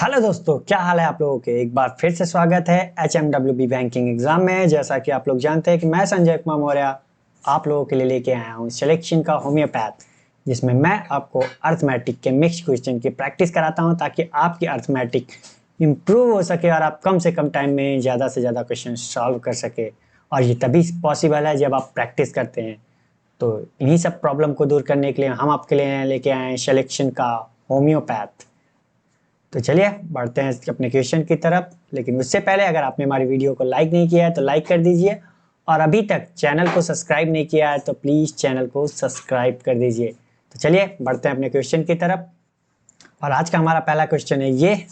Hello दोस्तों, क्या हाल है आप लोगों के। एक बार फिर से स्वागत है HMWB बैंकिंग एग्जाम में। जैसा कि आप लोग जानते हैं कि मैं संजय कुमार मौर्य आप लोगों के लिए लेके आया हूँ सिलेक्शन का होम्योपैथ, जिसमें मैं आपको अर्थमेटिक के मिक्स क्वेश्चन की प्रैक्टिस कराता हूँ ताकि आपकी अर्थमेटिक इम्प्रूव हो सके और आप कम से कम टाइम में ज़्यादा से ज़्यादा क्वेश्चन सॉल्व कर सके। और ये तभी पॉसिबल है जब आप प्रैक्टिस करते हैं। तो इन्हीं सब प्रॉब्लम को दूर करने के लिए हम आपके लिए लेके आए हैं सिलेक्शन का होम्योपैथ। तो चलिए बढ़ते हैं अपने क्वेश्चन की तरफ। लेकिन उससे पहले अगर आपने हमारी वीडियो को लाइक नहीं किया है तो लाइक कर दीजिए, और अभी तक चैनल को सब्सक्राइब नहीं किया है तो प्लीज़ चैनल को सब्सक्राइब कर दीजिए। तो चलिए बढ़ते हैं अपने क्वेश्चन की तरफ। और आज का हमारा पहला क्वेश्चन है ये,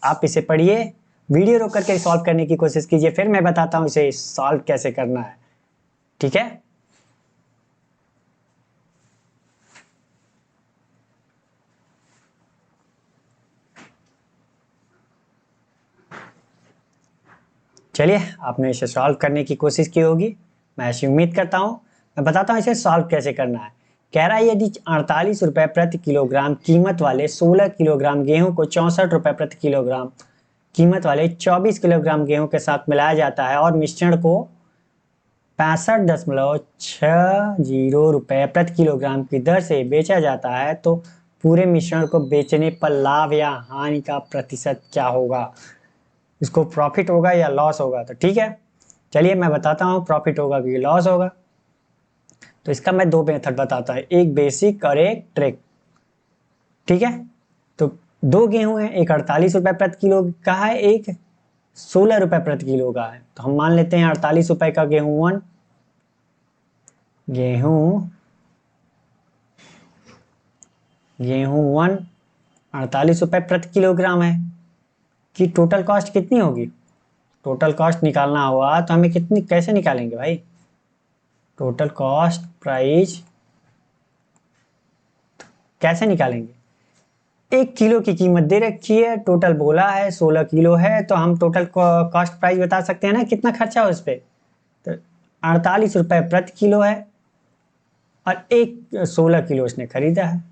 आप इसे पढ़िए, वीडियो रोक करके सॉल्व करने की कोशिश कीजिए, फिर मैं बताता हूँ इसे सॉल्व कैसे करना है। ठीक है, चलिए आपने इसे सॉल्व करने की कोशिश की होगी, मैं ऐसी उम्मीद करता हूँ। मैं बताता हूँ इसे सॉल्व कैसे करना है। कह रहा है यदि 48 रुपये प्रति किलोग्राम कीमत वाले 16 किलोग्राम गेहूं को 64 रुपये प्रति किलोग्राम कीमत वाले 24 किलोग्राम गेहूं के साथ मिलाया जाता है और मिश्रण को 65.60 रुपये प्रति किलोग्राम की दर से बेचा जाता है, तो पूरे मिश्रण को बेचने पर लाभ या हानि का प्रतिशत क्या होगा। इसको प्रॉफिट होगा या लॉस होगा। तो ठीक है, चलिए मैं बताता हूँ प्रॉफिट होगा कि लॉस होगा। तो इसका मैं दो मेथड बताता हूँ, एक बेसिक और एक ट्रिक। ठीक है, तो दो गेहूं है, एक 48 रुपये प्रति किलो का है, एक 16 रुपये प्रति किलो का है। तो हम मान लेते हैं 48 रुपये का गेहूं वन, गेहूं गेहूं वन 48 रुपये प्रति किलोग्राम है कि टोटल कॉस्ट कितनी होगी। टोटल कॉस्ट निकालना हुआ तो हमें कितनी, कैसे निकालेंगे भाई। टोटल कॉस्ट प्राइस कैसे निकालेंगे। 1 किलो की कीमत दे रखी है, टोटल बोला है 16 किलो है, तो हम टोटल कॉस्ट प्राइस बता सकते हैं ना कितना खर्चा है उस पर। तो 48 रुपये प्रति किलो है और 16 किलो उसने खरीदा है,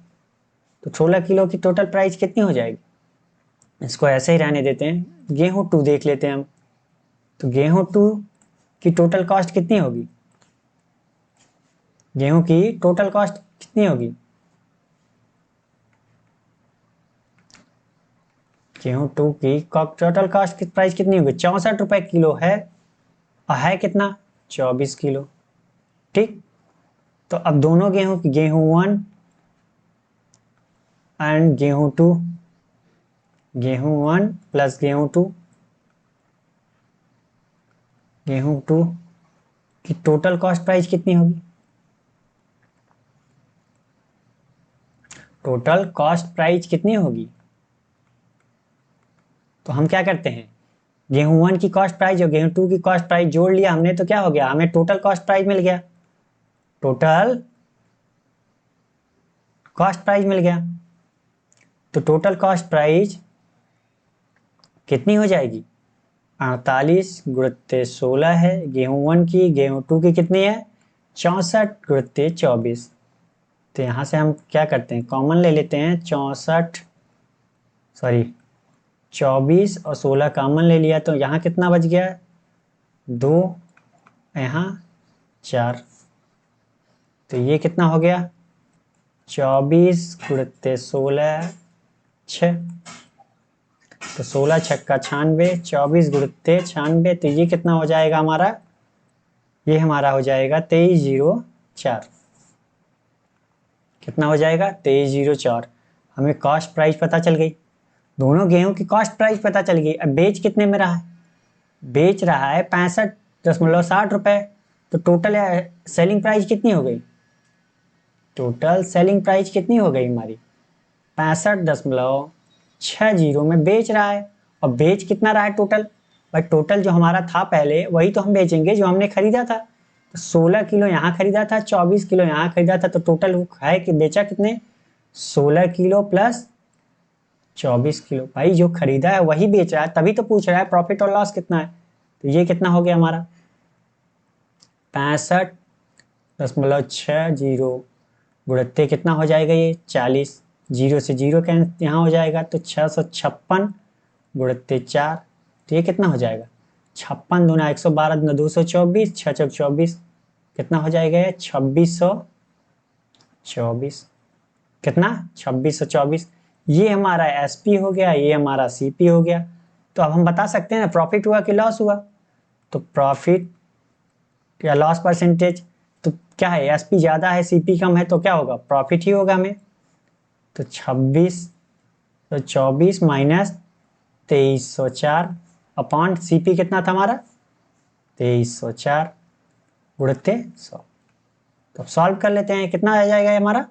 तो 16 किलो की टोटल प्राइस कितनी हो जाएगी। इसको ऐसे ही रहने देते हैं, गेहूं टू देख लेते हैं हम। तो गेहूं टू की टोटल कॉस्ट कितनी होगी, गेहूं की टोटल कॉस्ट कितनी होगी। गेहूं टू की टोटल कॉस्ट की प्राइस कितनी होगी, 64 रुपये किलो है, और है कितना 24 किलो। ठीक, तो अब दोनों गेहूं की, गेहूं वन एंड गेहूं टू, गेहूं वन प्लस गेहूं टू, गेहूं टू की टोटल कॉस्ट प्राइस कितनी होगी। टोटल कॉस्ट प्राइस कितनी होगी, तो हम क्या करते हैं, गेहूं वन की कॉस्ट प्राइस और गेहूं टू की कॉस्ट प्राइस जोड़ लिया हमने, तो क्या हो गया, हमें टोटल कॉस्ट प्राइस मिल गया। टोटल कॉस्ट प्राइस मिल गया, तो टोटल कॉस्ट प्राइस कितनी हो जाएगी, 48 × 16 है गेहूं वन की, गेहूं टू की कितनी है 64 × 24। तो यहाँ से हम क्या करते हैं, कॉमन ले लेते हैं, 24 और 16 कॉमन ले लिया, तो यहाँ कितना बच गया, 2, यहाँ 4। तो ये कितना हो गया, 24 × 16 6, तो 16 छक्का 96, 24 × 96, तो ये कितना हो जाएगा हमारा, ये हमारा हो जाएगा 2304। कितना हो जाएगा 2304। हमें कॉस्ट प्राइस पता चल गई, दोनों गेहूं की कॉस्ट प्राइस पता चल गई। अब बेच कितने में रहा है, बेच रहा है 65.60 रुपये, तो टोटल सेलिंग प्राइस कितनी हो गई, टोटल सेलिंग प्राइस कितनी हो गई हमारी 65.60 में बेच रहा है। और बेच कितना रहा है टोटल, भाई टोटल जो हमारा था पहले वही तो हम बेचेंगे जो हमने खरीदा था। तो 16 किलो यहाँ खरीदा था, 24 किलो यहाँ खरीदा था, तो टोटल है कि बेचा कितने, 16 किलो प्लस 24 किलो। भाई जो खरीदा है वही बेच रहा है, तभी तो पूछ रहा है प्रॉफिट और लॉस कितना है। तो ये कितना हो गया हमारा 65.60 कितना हो जाएगा, ये 40, जीरो से जीरो यहाँ हो जाएगा, तो 656 गुणित 4, तो ये कितना हो जाएगा 56 दूना 112 दूना 224, 6 चौक 24, कितना हो जाएगा ये 2624, कितना 2624। ये हमारा एसपी हो गया, ये हमारा सीपी हो गया। तो अब हम बता सकते हैं ना प्रॉफिट हुआ कि लॉस हुआ। तो प्रॉफिट या लॉस परसेंटेज तो क्या है, एसपी ज़्यादा है सीपी कम है तो क्या होगा, प्रॉफिट ही होगा हमें। तो 2624 माइनस 2304 अपॉन सीपी कितना था हमारा 2304 गुणित 100। तो सॉल्व कर लेते हैं, कितना आ जाएगा हमारा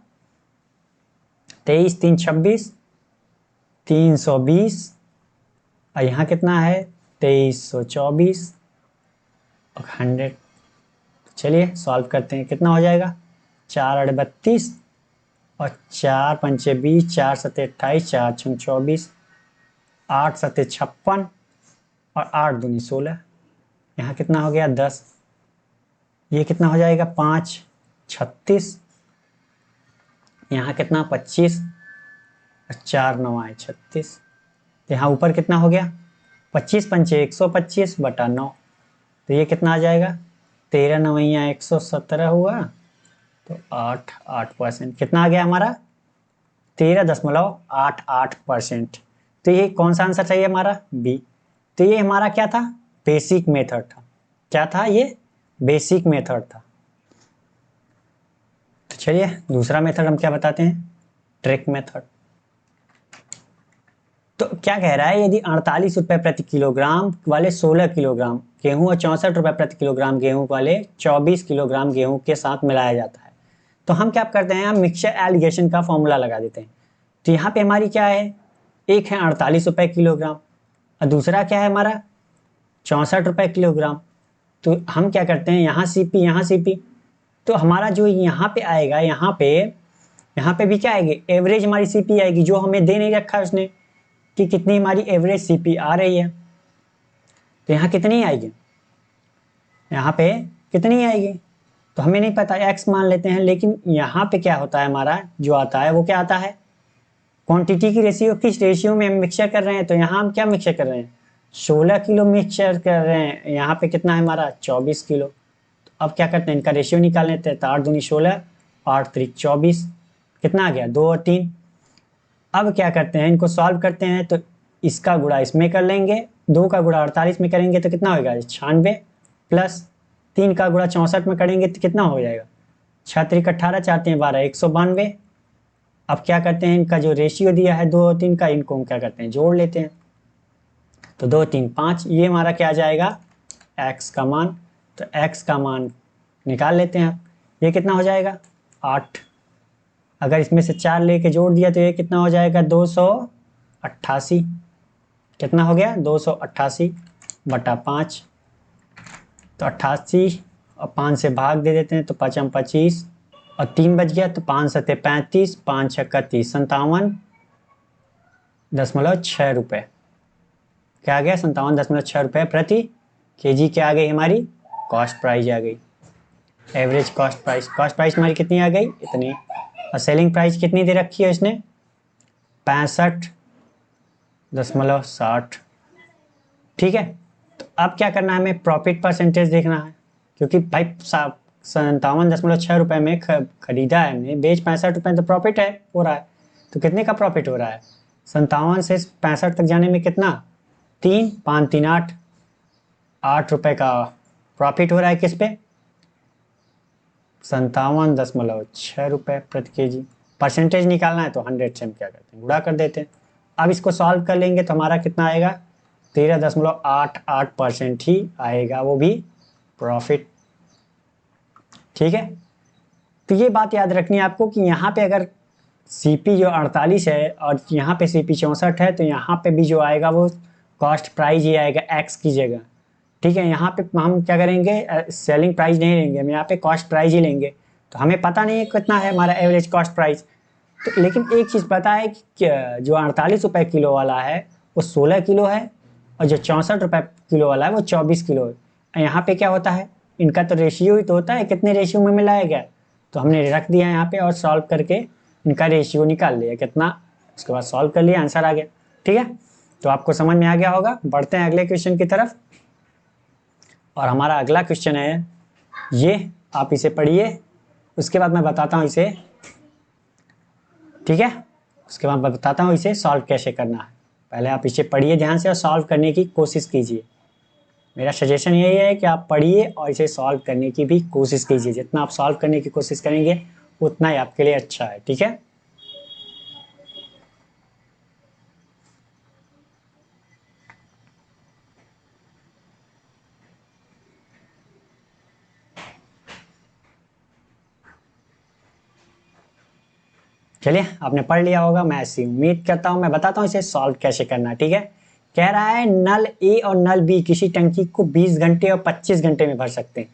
23 3 26 320, और यहाँ कितना है 2324 और 100। चलिए सॉल्व करते हैं, कितना हो जाएगा 4 8 32 और 4 पंचे 20, 4 सत्ते 28, 4 छंग 24, 8 सत्ते 56 और 8 दूनी 16। यहाँ कितना हो गया 10, ये कितना हो जाएगा 5 36, यहाँ कितना 25 और 4 9 36। तो यहाँ ऊपर कितना हो गया 25 पंचे 125 बटा 9, तो ये कितना आ जाएगा 13 9 117 हुआ। तो 8% कितना आ गया हमारा 13.88%। तो ये कौन सा आंसर चाहिए हमारा बी। तो ये हमारा क्या था बेसिक मेथड था, क्या था ये बेसिक मेथड था। तो चलिए दूसरा मेथड हम क्या बताते हैं ट्रिक मेथड। तो क्या कह रहा है यदि 48 रुपये प्रति किलोग्राम वाले 16 किलोग्राम गेहूं और 64 रुपये प्रति किलोग्राम गेहूं वाले 24 किलोग्राम गेहूं के साथ मिलाया जाता है, तो हम क्या करते हैं हम मिक्सचर एलिगेशन का फॉर्मूला लगा देते हैं। तो यहाँ पे हमारी क्या है, एक है 48 रुपये किलोग्राम और दूसरा क्या है हमारा 64 रुपये किलोग्राम। तो हम क्या करते हैं यहाँ सीपी, तो हमारा जो यहाँ पे आएगा यहाँ पे भी क्या आएगी एवरेज हमारी सीपी आएगी, जो हमें दे नहीं रखा है उसने कि कितनी हमारी एवरेज सीपी आ रही है। तो यहाँ कितनी आएगी, यहाँ पे कितनी आएगी तो हमें नहीं पता, x मान लेते हैं। लेकिन यहाँ पे क्या होता है हमारा जो आता है वो क्या आता है क्वांटिटी की रेशियो, किस रेशियो में हम मिक्सचर कर रहे हैं। तो यहाँ हम क्या मिक्सचर कर रहे हैं 16 किलो मिक्सचर कर रहे हैं, यहाँ पे कितना है हमारा 24 किलो। तो अब क्या करते हैं इनका रेशियो निकाल लेते हैं। तो 8 दूनी 16 8 3 24, कितना आ गया 2 और 3। अब क्या करते हैं इनको सॉल्व करते हैं, तो इसका गुणा इसमें कर लेंगे, 2 का गुणा 48 में करेंगे तो कितना होगा 96 प्लस 3 का गुणा 64 में करेंगे तो कितना हो जाएगा 6 3 18 4 3 12 192। अब क्या करते हैं इनका जो रेशियो दिया है 2 और 3 का, इनको हम क्या करते हैं जोड़ लेते हैं। तो 2 3 5, ये हमारा क्या आ जाएगा x का मान। तो x का मान निकाल लेते हैं, ये कितना हो जाएगा 8। अगर इसमें से 4 लेके जोड़ दिया तो ये कितना हो जाएगा 288। कितना हो गया 288 बटा 5। तो 88 और 5 से भाग दे देते हैं तो 5 25 और 3 बच गया। तो 5 सत्ते 35 5 6 31 57.6 रुपये, क्या आ गया 57.6 रुपये प्रति केजी। क्या आ गई हमारी कॉस्ट प्राइस आ गई, एवरेज कॉस्ट प्राइस हमारी कितनी आ गई इतनी। और सेलिंग प्राइस कितनी दे रखी है इसने 65.60। ठीक है, तो अब क्या करना है हमें प्रॉफिट परसेंटेज देखना है, क्योंकि भाई 57.6 रुपये में खरीदा है हमने, बेच 65 रुपये तो प्रॉफिट है हो रहा है। तो कितने का प्रॉफिट हो रहा है 57 से 65 तक जाने में कितना 3 5 3 8 रुपये का प्रॉफिट हो रहा है किस पे 57.6 रुपये प्रति केजी। परसेंटेज निकालना है तो 100 से हम क्या करते हैं गुणा कर देते हैं। अब इसको सॉल्व कर लेंगे तो हमारा कितना आएगा 13.88% ही आएगा, वो भी प्रॉफिट। ठीक है, तो ये बात याद रखनी है आपको कि यहाँ पे अगर सीपी जो 48 है और यहाँ पे सीपी 64 है, तो यहाँ पे भी जो आएगा वो कॉस्ट प्राइस ही आएगा एक्स की जगह। ठीक है, यहाँ पे हम क्या करेंगे सेलिंग प्राइस नहीं लेंगे, हम यहाँ पे कॉस्ट प्राइस ही लेंगे। तो हमें पता नहीं है कितना है हमारा एवरेज कॉस्ट प्राइस। तो लेकिन एक चीज़ पता है कि जो 48 रुपये किलो वाला है वो 16 किलो है और जो 64 रुपये किलो वाला है वो 24 किलो है। यहाँ पे क्या होता है इनका तो रेशियो ही तो होता है, कितने रेशियो में मिलाया गया, तो हमने रख दिया यहाँ पे और सॉल्व करके इनका रेशियो निकाल लिया कितना, उसके बाद सॉल्व कर लिया आंसर आ गया। ठीक है, तो आपको समझ में आ गया होगा। बढ़ते हैं अगले क्वेश्चन की तरफ। और हमारा अगला क्वेश्चन है ये, आप इसे पढ़िए, उसके बाद मैं बताता हूँ इसे, ठीक है। उसके बाद मैं बताता हूँ इसे सॉल्व कैसे करना है। पहले आप इसे पढ़िए ध्यान से और सॉल्व करने की कोशिश कीजिए। मेरा सजेशन यही है कि आप पढ़िए और इसे सॉल्व करने की भी कोशिश कीजिए। जितना आप सॉल्व करने की कोशिश करेंगे उतना ही आपके लिए अच्छा है, ठीक है। चलिए, आपने पढ़ लिया होगा, मैं ऐसी उम्मीद करता हूँ। मैं बताता हूँ इसे सॉल्व कैसे करना है, ठीक है। कह रहा है नल ए और नल बी किसी टंकी को 20 घंटे और 25 घंटे में भर सकते हैं।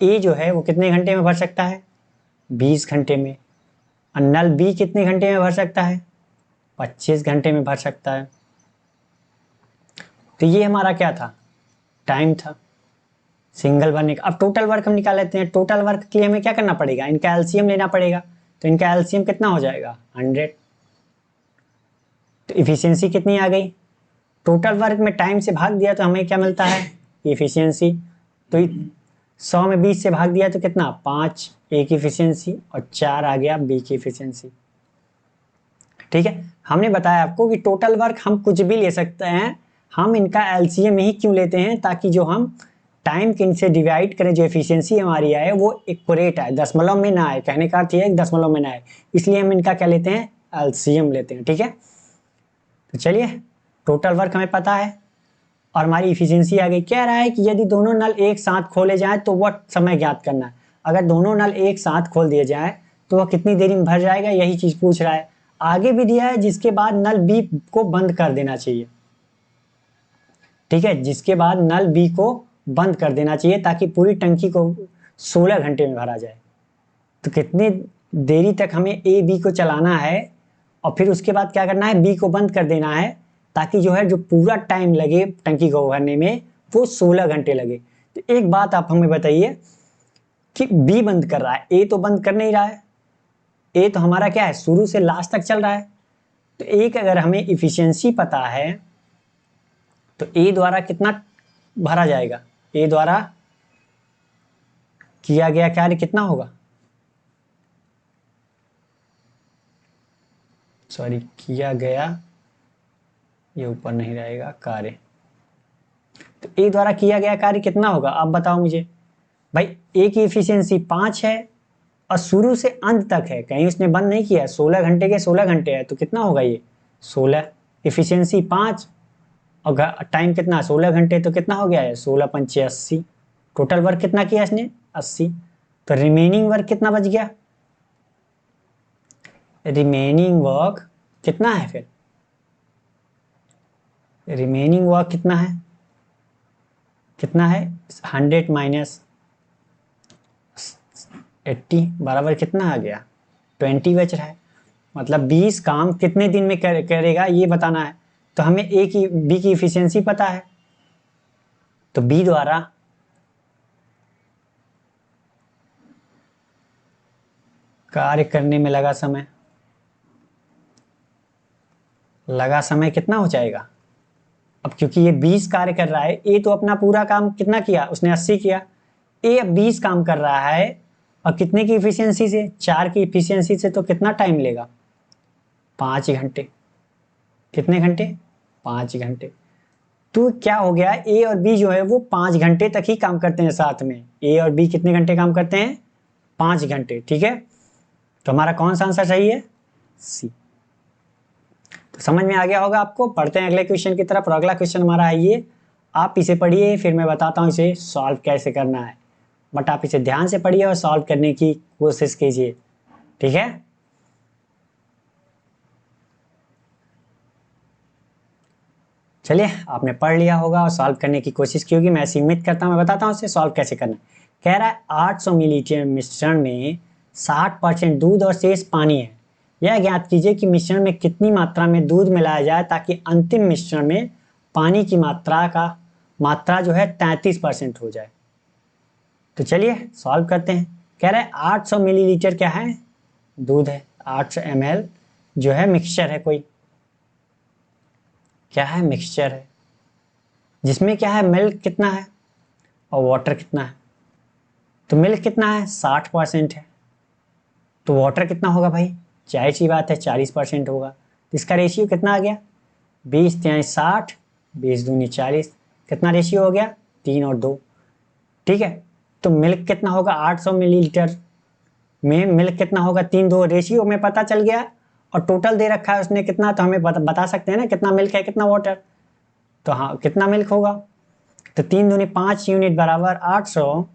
ए जो है वो कितने घंटे में भर सकता है? 20 घंटे में। और नल बी कितने घंटे में भर सकता है? 25 घंटे में भर सकता है। तो ये हमारा क्या था? टाइम था सिंगल भरने का। अब टोटल वर्क हम निकाल लेते हैं। टोटल वर्क के लिए हमें क्या करना पड़ेगा? इनका एलसीएम लेना पड़ेगा। तो इनका एलसीएम कितना हो जाएगा? 100। तो इफिशियंसी कितनी आ गई? टोटल वर्क में टाइम से भाग दिया तो हमें क्या मिलता है? इफिशियंसी। तो 100 में 20 से भाग दिया तो कितना? 5 ए की इफिशियंसी और 4 आ गया बी की इफिशियंसी, ठीक है। हमने बताया आपको कि टोटल वर्क हम कुछ भी ले सकते हैं। हम इनका एलसीएम ही क्यों लेते हैं? ताकि जो हम टाइम के इनसे डिवाइड करें, जो एफिशिएंसी हमारी आए वो एक्यूरेट आए, दशमलव में ना आए। कहने का अर्थ ये है कि दशमलव में ना आए, इसलिए हम इनका क्या लेते हैं? एलसीएम लेते हैं, ठीक है। तो चलिए, टोटल वर्क हमें पता है और हमारी इफिशियंसी आ गई। कह रहा है कि यदि दोनों नल एक साथ खोले जाएं तो वह समय ज्ञात करना है। अगर दोनों नल एक साथ खोल दिए जाएं तो वह कितनी देरी में भर जाएगा, यही चीज पूछ रहा है। आगे भी दिया है जिसके बाद नल बी को बंद कर देना चाहिए, ठीक है। जिसके बाद नल बी को बंद कर देना चाहिए ताकि पूरी टंकी को 16 घंटे में भरा जाए। तो कितनी देरी तक हमें ए बी को चलाना है और फिर उसके बाद क्या करना है? बी को बंद कर देना है ताकि जो है जो पूरा टाइम लगे टंकी को भरने में वो 16 घंटे लगे। तो एक बात आप हमें बताइए कि बी बंद कर रहा है, ए तो बंद कर नहीं रहा है। ए तो हमारा क्या है? शुरू से लास्ट तक चल रहा है। तो एक अगर हमें इफिशियंसी पता है तो ए द्वारा कितना भरा जाएगा? ए द्वारा किया गया कार्य कितना होगा? सॉरी, किया गया, ये ऊपर नहीं रहेगा, कार्य। तो ए द्वारा किया गया कार्य कितना होगा? आप बताओ मुझे। भाई ए की इफिशियंसी 5 है और शुरू से अंत तक है, कहीं उसने बंद नहीं किया है। 16 घंटे के 16 घंटे है, तो कितना होगा ये? 16। इफिशियंसी 5 और टाइम कितना? 16 घंटे, तो कितना हो गया है? 16 पंचे 80। टोटल वर्क कितना किया इसने? 80। तो रिमेनिंग वर्क कितना बच गया? रिमेनिंग वर्क कितना है फिर? रिमेनिंग वर्क कितना है? कितना है? 100 माइनस 80 बराबर कितना आ गया? 20 बच रहा है। मतलब 20 काम कितने दिन में करेगा ये बताना है। तो हमें ए की बी की इफिशियंसी पता है, तो बी द्वारा कार्य करने में लगा समय कितना हो जाएगा? अब क्योंकि ये 20 कार्य कर रहा है, ए तो अपना पूरा काम कितना किया? उसने 80 किया। ए अब 20 काम कर रहा है और कितने की इफिशियंसी से? 4 की इफिशियंसी से। तो कितना टाइम लेगा? 5 घंटे। कितने घंटे? 5 घंटे। तो क्या हो गया? ए और बी जो है वो 5 घंटे तक ही काम करते हैं साथ में। ए और बी कितने घंटे काम करते हैं? 5 घंटे, ठीक है। तो हमारा कौन सा आंसर सही है? सी। तो समझ में आ गया होगा आपको। पढ़ते हैं अगले क्वेश्चन की तरफ। और अगला क्वेश्चन हमारा है ये, आप इसे पढ़िए, फिर मैं बताता हूँ इसे सॉल्व कैसे करना है। बट आप इसे ध्यान से पढ़िए और सॉल्व करने की कोशिश कीजिए, ठीक है। चलिए, आपने पढ़ लिया होगा और सॉल्व करने की कोशिश की होगी, मैं ऐसी उम्मीद करता हूँ। मैं बताता हूँ इसे सॉल्व कैसे करना है। कह रहा है 800 मिलीलीटर मिश्रण में 60% दूध और शेष पानी है। यह ज्ञात कीजिए कि मिश्रण में कितनी मात्रा में दूध मिलाया जाए ताकि अंतिम मिश्रण में पानी की मात्रा जो है 33% हो जाए। तो चलिए सॉल्व करते हैं। कह रहा है 800 मिलीलीटर क्या है? दूध है। 800 ml जो है मिक्सचर है कोई, क्या है, मिक्सचर है, जिसमें क्या है, मिल्क कितना है और वाटर कितना है। तो मिल्क कितना है, 60% है, तो वाटर कितना होगा भाई, जाहिर सी बात है 40% होगा। तो इसका रेशियो कितना आ गया, 20×60, 20×2=40। कितना रेशियो हो गया, 3 और 2। ठीक है, तो मिल्क कितना होगा, 800 मिलीलीटर में मिल्क कितना होगा, 3:2। रेशियो में पता चल गया और टोटल दे रखा है उसने कितना, तो हमें बता सकते हैं ना कितना मिल्क है कितना वाटर। तो हाँ, कितना मिल्क होगा, तो 3×5 यूनिट बराबर 800।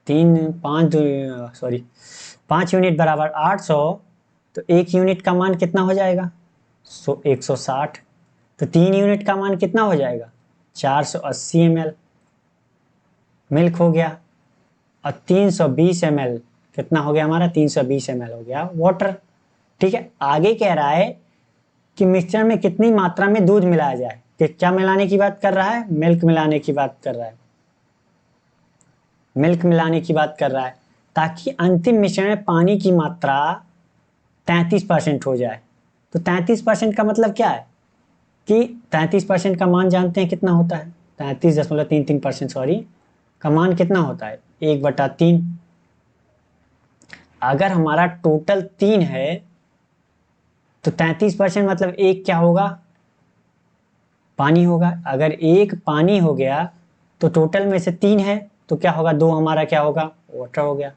5 यूनिट बराबर 800। तो 1 यूनिट का मान कितना हो जाएगा, 160। तो 3 यूनिट का मान कितना हो जाएगा, 480 ml मिल्क हो गया। और 320 ml कितना हो गया हमारा, 320 ml हो गया वाटर। ठीक है, आगे कह रहा है कि मिक्सचर में कितनी मात्रा में दूध मिलाया जाए। कि क्या मिलाने की बात कर रहा है, मिल्क मिलाने की बात कर रहा है, मिल्क मिलाने की बात कर रहा है, ताकि अंतिम मिश्रण में पानी की मात्रा 33% हो जाए। तो 33% का मतलब क्या है कि 33% का मान जानते हैं कितना होता है, 33.33%, सॉरी, का मान कितना होता है, 1/3। अगर हमारा टोटल 3 है तो 33% मतलब एक क्या होगा, पानी होगा। अगर एक पानी हो गया तो टोटल में से 3 है तो क्या होगा, 2 हमारा क्या होगा, वाटर हो गया।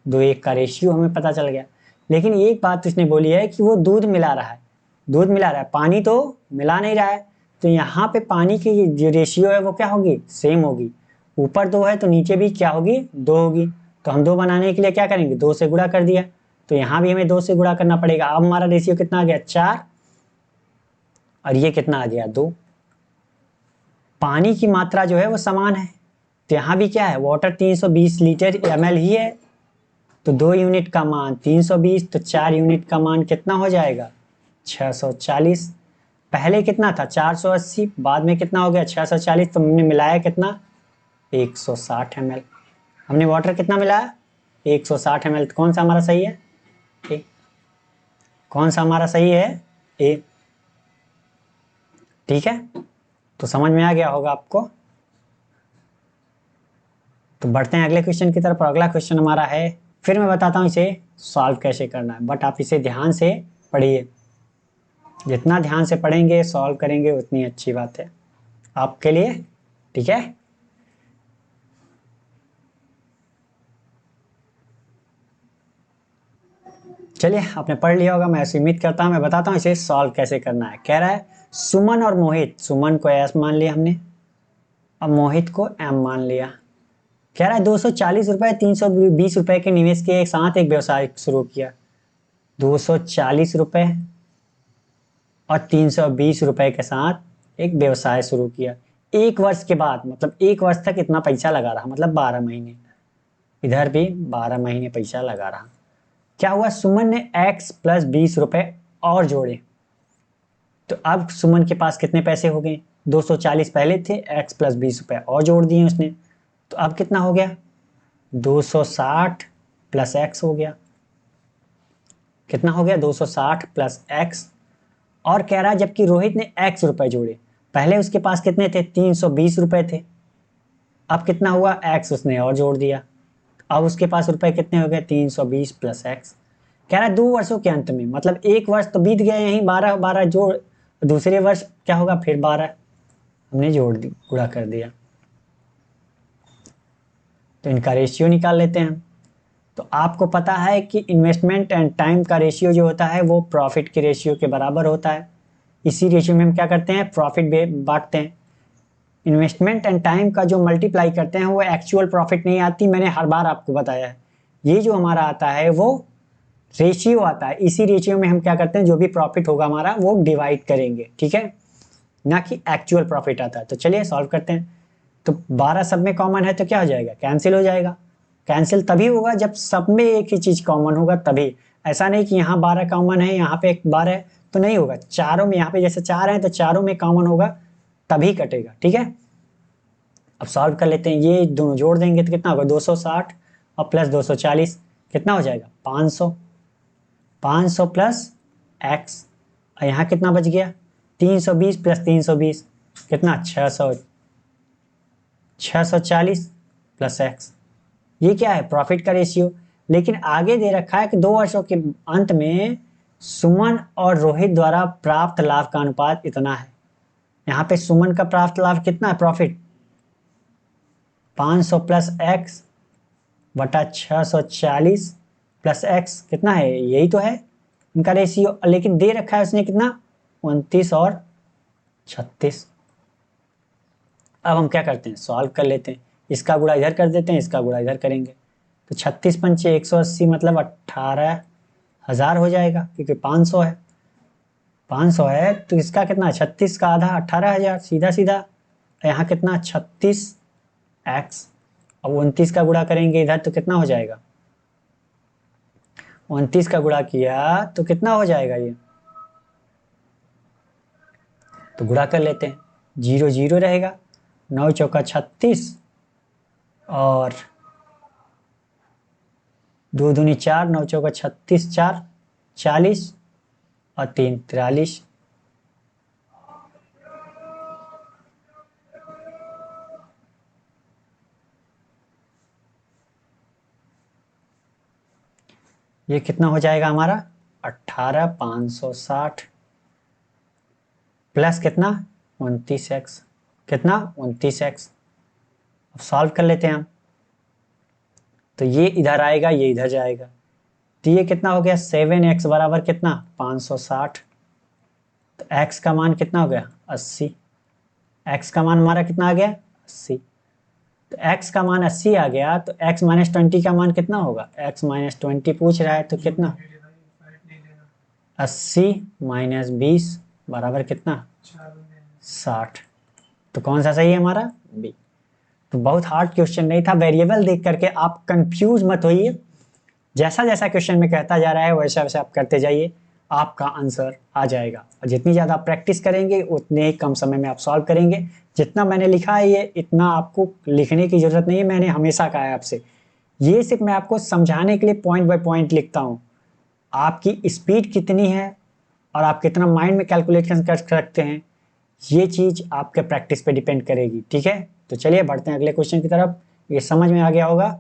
2:1 का रेशियो हमें पता चल गया। लेकिन एक बात उसने बोली है कि वो दूध मिला रहा है, दूध मिला रहा है, पानी तो मिला नहीं रहा है। तो यहाँ पे पानी की जो रेशियो है वो क्या होगी, सेम होगी। ऊपर 2 है तो नीचे भी क्या होगी, 2 होगी। तो हम 2 बनाने के लिए क्या करेंगे, 2 से गुणा कर दिया। तो यहाँ भी हमें 2 से गुणा करना पड़ेगा। अब हमारा रेशियो कितना आ गया, 4, और ये कितना आ गया, 2। पानी की मात्रा जो है वो समान है। तो यहाँ भी क्या है, वाटर 320 लीटर ml ही है। तो 2 यूनिट का मान 320, तो 4 यूनिट का मान कितना हो जाएगा, 640। पहले कितना था, 480, बाद में कितना हो गया, 640। तो हमने मिलाया कितना, 160 ml। हमने वाटर कितना मिलाया, 160 ml। तो कौन सा हमारा सही है, ए। कौन सा हमारा सही है, ए। ठीक है, तो समझ में आ गया होगा आपको। तो बढ़ते हैं अगले क्वेश्चन की तरफ। अगला क्वेश्चन हमारा है, फिर मैं बताता हूँ इसे सॉल्व कैसे करना है, बट आप इसे ध्यान से पढ़िए। जितना ध्यान से पढ़ेंगे सॉल्व करेंगे उतनी अच्छी बात है आपके लिए। ठीक है, चलिए, आपने पढ़ लिया होगा, मैं ऐसी उम्मीद करता हूँ। मैं बताता हूँ इसे सॉल्व कैसे करना है। कह रहा है सुमन और मोहित, सुमन को एस मान लिया हमने और मोहित को एम मान लिया। कह रहा है 240 रुपए 320 रुपए के निवेश के साथ एक व्यवसाय शुरू किया। 240 रुपए और 320 रुपए के साथ एक व्यवसाय शुरू किया। 1 वर्ष के बाद, मतलब 1 वर्ष तक इतना पैसा लगा रहा, मतलब 12 महीने। इधर भी 12 महीने पैसा लगा रहा। क्या हुआ, सुमन ने x + 20 रुपए और जोड़े। तो अब सुमन के पास कितने पैसे हो गए, 240 पहले थे, x + 20 रुपए और जोड़ दिए उसने। तो अब कितना हो गया, 260 + x हो गया। कितना हो गया, 260 + x। और कह रहा है जबकि रोहित ने x रुपए जोड़े। पहले उसके पास कितने थे, 320 रुपए थे। अब कितना हुआ, x उसने और जोड़ दिया। अब उसके पास रुपए कितने हो गए, 320 + x। कह रहा है 2 वर्षों के अंत में, मतलब 1 वर्ष तो बीत गया, यहीं 12 12 जोड़, दूसरे वर्ष क्या होगा, फिर 12 हमने जोड़ दी, गुणा कर दिया। तो इनका रेशियो निकाल लेते हैं हम। तो आपको पता है कि इन्वेस्टमेंट एंड टाइम का रेशियो जो होता है वो प्रॉफिट के रेशियो के बराबर होता है। इसी रेशियो में हम क्या करते हैं, प्रॉफिट बांटते हैं। इन्वेस्टमेंट एंड टाइम का जो मल्टीप्लाई करते हैं वो एक्चुअल प्रॉफिट नहीं आती, मैंने हर बार आपको बताया है। ये जो हमारा आता है वो रेशियो आता है। इसी रेशियो में हम क्या करते हैं, जो भी प्रॉफिट होगा हमारा वो डिवाइड करेंगे, ठीक है, ना कि एक्चुअल प्रॉफिट आता है। तो चलिए सॉल्व करते हैं। तो 12 सब में कॉमन है तो क्या हो जाएगा, कैंसिल हो जाएगा। कैंसिल तभी होगा जब सब में एक ही चीज कॉमन होगा तभी। ऐसा नहीं कि यहाँ 12 कॉमन है, यहाँ पे 12 है तो नहीं होगा। चारों में, यहाँ पे जैसे 4 है तो चारों में कॉमन होगा तभी कटेगा। ठीक है, अब सॉल्व कर लेते हैं। ये दोनों जोड़ देंगे तो कितना होगा, 260 और प्लस 240 कितना हो जाएगा, 500। 500 + x, और यहाँ कितना बच गया, 320 प्लस 320 कितना 640 प्लस एक्स। ये क्या है? प्रॉफिट का रेशियो। लेकिन आगे दे रखा है कि 2 वर्षों के अंत में सुमन और रोहित द्वारा प्राप्त लाभ का अनुपात इतना है। यहाँ पे सुमन का प्राप्त लाभ कितना है? प्रॉफिट 500 प्लस एक्स बटा 640 प्लस एक्स कितना है? यही तो है इनका रेशियो। लेकिन दे रखा है उसने कितना? 29 और 36। अब हम क्या करते हैं? सॉल्व कर लेते हैं। इसका गुणा इधर कर देते हैं, इसका गुणा इधर करेंगे तो 36 पंचे 180 मतलब 18,000 हो जाएगा, क्योंकि 500 है। 500 है तो इसका कितना? 36 का आधा 18,000, सीधा सीधा। यहाँ कितना? 36x। अब 29 का गुणा करेंगे इधर तो कितना हो जाएगा? 29 का गुणा किया तो कितना हो जाएगा? ये तो गुणा कर लेते हैं। 0 0 रहेगा, 9 चौका 36 और 2 दूनी 4, 9 चौका 36, 4 40 और 3 43। ये कितना हो जाएगा हमारा? 18,560 प्लस कितना? 29x। कितना? 29x। अब सॉल्व कर लेते हैं हम। तो ये इधर आएगा, ये इधर जाएगा, तो ये कितना हो गया? 7x बराबर कितना? 560। तो x का मान कितना हो गया? 80। x का मान हमारा कितना आ गया? 80। तो x का मान 80 आ गया, तो x माइनस 20 का मान कितना होगा? x माइनस 20 पूछ रहा है, तो कितना? 80 माइनस 20 बराबर कितना? 60। तो कौन सा सही है हमारा? बी। तो बहुत हार्ड क्वेश्चन नहीं था। वेरिएबल देख करके आप कंफ्यूज मत होइए। जैसा जैसा क्वेश्चन में कहता जा रहा है वैसा वैसा आप करते जाइए, आपका आंसर आ जाएगा। और जितनी ज़्यादा प्रैक्टिस करेंगे उतने ही कम समय में आप सॉल्व करेंगे। जितना मैंने लिखा है ये इतना आपको लिखने की ज़रूरत नहीं है। मैंने हमेशा कहा है आपसे, ये सिर्फ मैं आपको समझाने के लिए पॉइंट बाय पॉइंट लिखता हूँ। आपकी स्पीड कितनी है और आप कितना माइंड में कैलकुलेशन कर सकते हैं, ये चीज़ आपके प्रैक्टिस पे डिपेंड करेगी। ठीक है, तो चलिए बढ़ते हैं अगले क्वेश्चन की तरफ। ये समझ में आ गया होगा।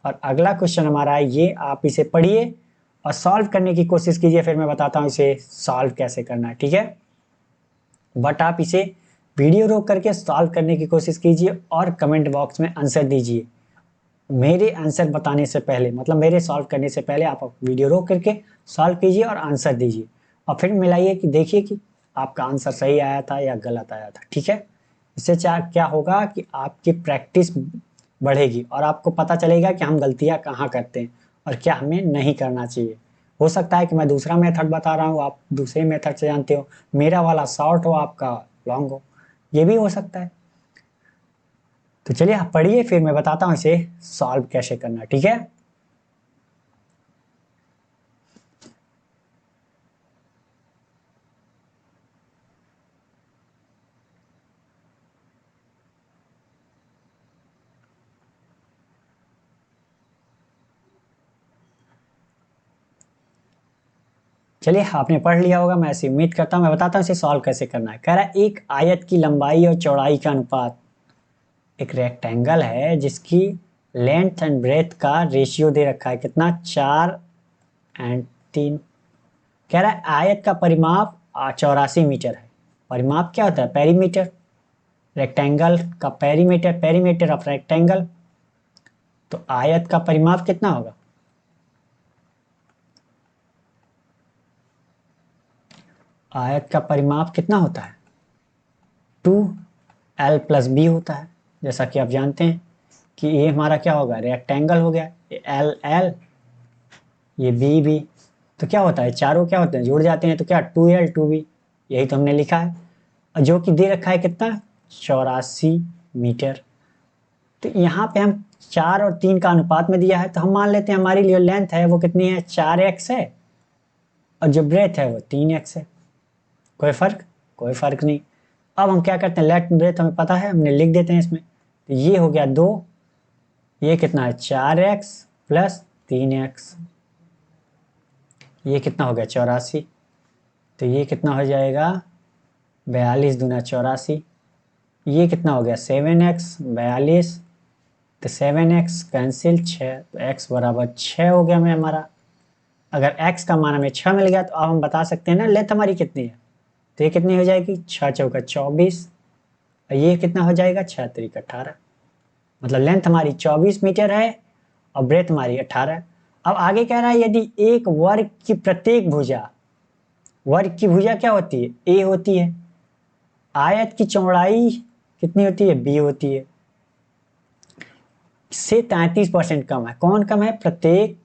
और अगला क्वेश्चन हमारा है ये, आप इसे पढ़िए और सॉल्व करने की कोशिश कीजिए, फिर मैं बताता हूँ इसे सॉल्व कैसे करना है। ठीक है, बट आप इसे वीडियो रोक करके सॉल्व करने की कोशिश कीजिए और कमेंट बॉक्स में आंसर दीजिए। मेरे आंसर बताने से पहले, मतलब मेरे सॉल्व करने से पहले आप वीडियो रोक करके सॉल्व कीजिए और आंसर दीजिए, और फिर मिलाइए कि देखिए कि आपका आंसर सही आया था या गलत आया था। ठीक है, इससे क्या होगा कि आपकी प्रैक्टिस बढ़ेगी और आपको पता चलेगा कि हम गलतियां कहाँ करते हैं और क्या हमें नहीं करना चाहिए। हो सकता है कि मैं दूसरा मेथड बता रहा हूँ, आप दूसरे मेथड से जानते हो, मेरा वाला शॉर्ट हो, आपका लॉन्ग हो, ये भी हो सकता है। तो चलिए आप पढ़िए, फिर मैं बताता हूँ इसे सॉल्व कैसे करना। ठीक है, चलिए आपने पढ़ लिया होगा, मैं ऐसी उम्मीद करता हूँ। मैं बताता हूँ इसे सॉल्व कैसे करना है। कह रहा है एक आयत की लंबाई और चौड़ाई का अनुपात, एक रेक्टेंगल है जिसकी लेंथ एंड ब्रेथ का रेशियो दे रखा है कितना? 4 और 3। कह रहा है आयत का परिमाप 84 मीटर है। परिमाप क्या होता है? पेरीमीटर। रेक्टेंगल का पेरीमीटर, पेरीमीटर ऑफ रेक्टेंगल। तो आयत का परिमाप कितना होगा? आयत का परिमाप कितना होता है? 2l प्लस बी होता है। जैसा कि आप जानते हैं कि ये हमारा क्या होगा? रेक्टेंगल हो गया, ये एल एल, ये बी बी। तो क्या होता है? चारों क्या होते हैं? जुड़ जाते हैं, तो क्या 2l 2b, यही तो हमने लिखा है। और जो कि दे रखा है कितना? 84 मीटर। तो यहाँ पे हम 4 और 3 का अनुपात में दिया है, तो हम मान लेते हैं हमारी जो लेंथ है वो कितनी है? 4x है, और जो ब्रेथ है वो 3x है। कोई फर्क? कोई फर्क नहीं। अब हम क्या करते हैं, लेट ब्रेथ हमें पता है, हमने लिख देते हैं इसमें। तो ये हो गया 2, ये कितना है? 4x प्लस 3x, ये कितना हो गया? 84। तो ये कितना हो जाएगा? 42 दूना 84, ये कितना हो गया 7x 42, तो 7x कैंसिल 6, तो x बराबर 6 हो गया हमें हमारा। अगर x का मान हमें 6 मिल गया तो अब हम बता सकते हैं ना लेंथ हमारी कितनी है। तो ये कितनी हो जाएगी 6 चौका 24, और ये कितना हो जाएगा 6 त्रिक 18, मतलब लेंथ हमारी 24 मीटर है और ब्रेथ हमारी 18 है। अब आगे कह रहा है यदि एक वर्ग की प्रत्येक भुजा, वर्ग की भुजा क्या होती है ए होती है, आयत की चौड़ाई कितनी होती है बी होती है, से 33% कम है। कौन कम है प्रत्येक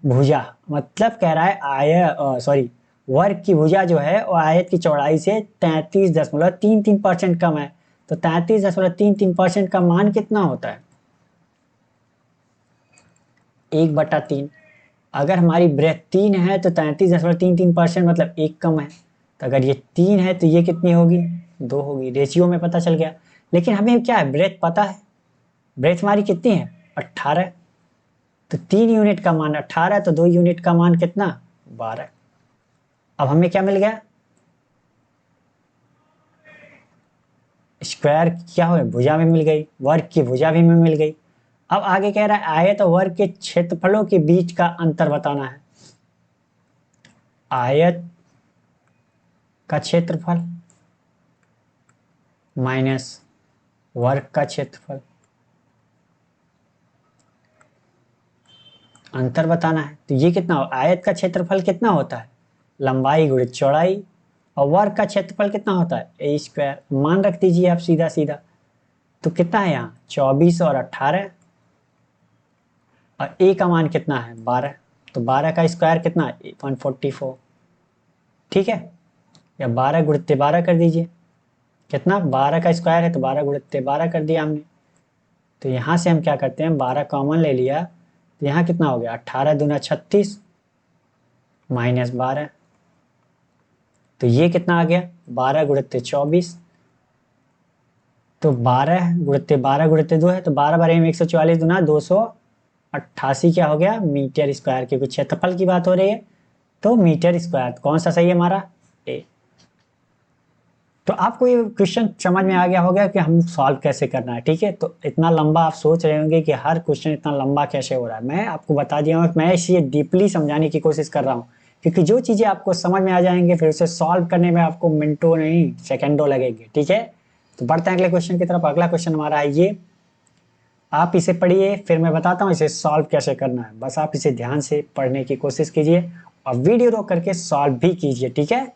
भुजा, मतलब कह रहा है सॉरी वर्ग की भुजा जो है वो आयत की चौड़ाई से 33.33% कम है। तो 33.33% का मान कितना होता है 1/3। अगर हमारी ब्रेथ 3 है तो 33.33% मतलब 1 कम है। तो अगर ये 3 है तो ये कितनी होगी 2 होगी, रेशियो में पता चल गया। लेकिन हमें क्या है ब्रेथ पता है, ब्रेथ हमारी कितनी है 18, तो 3 यूनिट का मान 18, तो 2 यूनिट का मान कितना 12। अब हमें क्या मिल गया स्क्वायर क्या हो भुजा में मिल गई, वर्ग की भुजा भी में मिल गई। अब आगे कह रहा है आयत और वर्ग के क्षेत्रफलों के बीच का अंतर बताना है। आयत का क्षेत्रफल माइनस वर्ग का क्षेत्रफल, अंतर बताना है। तो ये कितना हो आयत का क्षेत्रफल कितना होता है लंबाई गुणित चौड़ाई, और वर्ग का क्षेत्रफल कितना होता है ए स्क्वायर, मान रख दीजिए आप सीधा सीधा। तो कितना है यहाँ 24 और 18, और ए का मान कितना है 12, तो 12 का स्क्वायर कितना है 144, ठीक है। या 12 गुणित 12 कर दीजिए, कितना 12 का स्क्वायर है तो 12 गुणित 12 कर दिया हमने। तो यहाँ से हम क्या करते हैं 12 कॉमन ले लिया, तो यहाँ कितना हो गया 18 दूना 36 माइनस 12, तो ये कितना आ गया 12 गुणित 24, तो 12 गुणित 12 गुणित 2 है, तो 12 बारह में 144 दूना 288 क्या हो गया मीटर स्क्वायर, क्योंकि क्षेत्रफल की बात हो रही है तो मीटर स्क्वायर कौन सा सही है हमारा ए। तो आपको ये क्वेश्चन समझ में आ गया होगा कि हम सॉल्व कैसे करना है, ठीक है। तो इतना लंबा आप सोच रहे होंगे कि हर क्वेश्चन इतना लंबा कैसे हो रहा है, मैं आपको बता दिया हूँ, मैं इसे डीपली समझाने की कोशिश कर रहा हूँ, क्योंकि जो चीज़ें आपको समझ में आ जाएंगे फिर उसे सॉल्व करने में आपको मिनटों नहीं सेकेंडों लगेंगे, ठीक है। तो बढ़ते हैं अगले क्वेश्चन की तरफ। अगला क्वेश्चन हमारा है ये, आप इसे पढ़िए फिर मैं बताता हूँ इसे सॉल्व कैसे करना है, बस आप इसे ध्यान से पढ़ने की कोशिश कीजिए और वीडियो रोक करके सॉल्व भी कीजिए, ठीक है।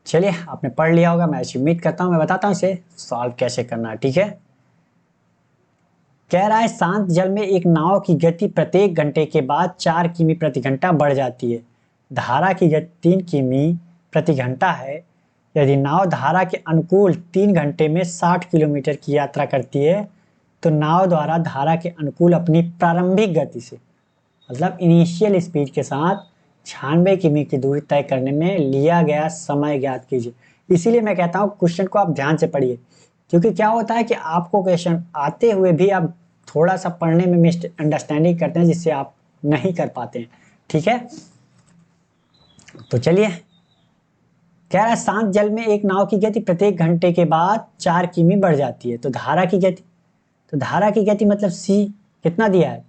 चलिए आपने पढ़ लिया होगा, मैं ऐसी उम्मीद करता हूँ, मैं बताता हूँ इसे सॉल्व कैसे करना है, ठीक है। कह रहा है शांत जल में एक नाव की गति प्रत्येक घंटे के बाद 4 किमी प्रति घंटा बढ़ जाती है, धारा की गति 3 किमी प्रति घंटा है। यदि नाव धारा के अनुकूल 3 घंटे में 60 किलोमीटर की यात्रा करती है तो नाव द्वारा धारा के अनुकूल अपनी प्रारंभिक गति से, मतलब इनिशियल स्पीड के साथ 96 किमी की दूरी तय करने में लिया गया समय ज्ञात कीजिए। इसीलिए मैं कहता हूँ क्वेश्चन को आप ध्यान से पढ़िए, क्योंकि क्या होता है कि आपको क्वेश्चन आते हुए भी आप थोड़ा सा पढ़ने में मिस अंडरस्टैंडिंग करते हैं जिससे आप नहीं कर पाते हैं, ठीक है। तो चलिए कह रहा है शांत जल में एक नाव की गति प्रत्येक घंटे के बाद 4 किमी बढ़ जाती है, तो धारा की गति, तो धारा की गति मतलब सी कितना दिया है